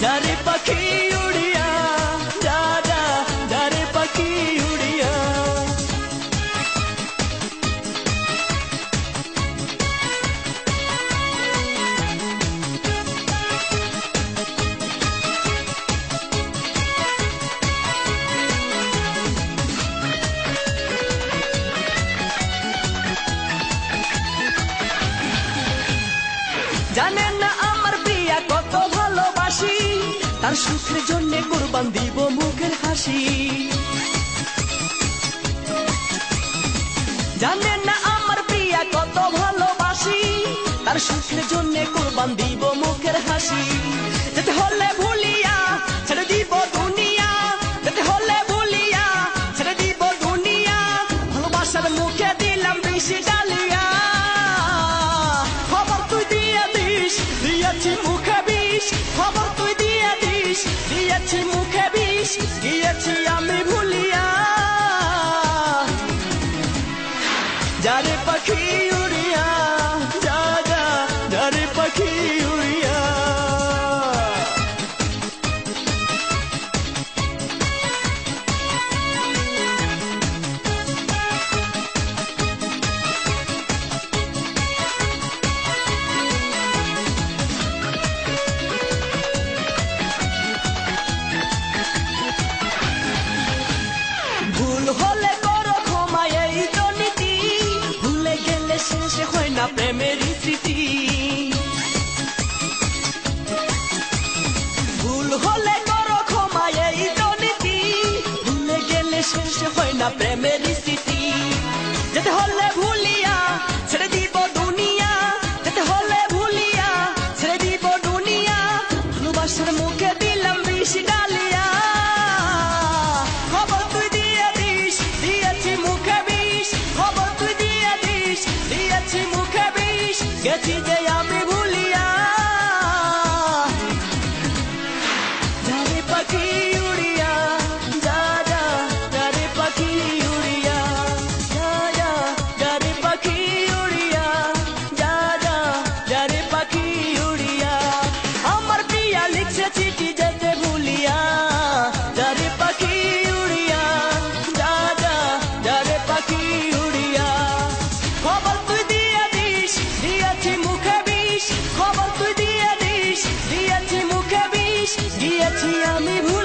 যারে পাখি উড়িয়া যা যা যারে পাখি উড়িয়া জানেন না আমার প্রিয়া কত ভালোবাসি তার সুখের জন্য কুরবান দিব মুখের হাসি জানেন না আমার প্রিয়া কত ভালোবাসি তার সুখের জন্য কুরবান দিব মুখের হাসি যেতে হলে ভুলিয়া ছেড়ে দিব দুনিয়া যেতে হলে ভুলিয়া ছেড়ে দিব দুনিয়া ভালোবাসার মুখে দিলাম বেশি ডালিয়া খবর তুই দিয়ে দিস দিয়েছি মুখে বিষ খবর তুই দিয়ে দিস দিয়েছি মুখে বিষ গিয়েছি আমি ভুলিয়া যারে পাখি উড়িয়া যা যা যারে পাখি উড়িয়া ভুল হলে করো ক্ষমা এই তো নীতি ভুলে গেলে শেষ হয় না প্রেমের স্মৃতি ভুল হলে করো ক্ষমা এই তো নীতি ভুলে গেলে শেষ হয় না প্রেমের স্মৃতি যেতে হলে ভুলিয়া ছেড়ে দিব দুনিয়া যেতে হলে ভুলিয়া ছেড়ে দিব দুনিয়া ভালোবাসার মুখে দিলাম বিষ ডালিয়া খবর তুই দিয়ে দিস দিয়েছি মুখে বিষ খবর তুই দিয়ে দিস দিয়েছি মুখে বিষ গেছি যে আমি ভুলিয়া যারে পাখি উড়িয়া যা যা যারে পাখি উড়িয়া যা যা যারে পাখি উড়িয়া যা যা যারে পাখি উড়িয়া আমার প্রিয়া লিখছে চিঠি যেতে ভুলিয়া যারে পাখি উড়িয়া যা যা যারে পাখি উড়িয়া খবর তুই দিয়ে দিস দিয়েছি মুখে বিষ খবর তুই দিয়ে দিস দিয়েছি মুখে বিষ গিয়েছি আমি ভুলিয়া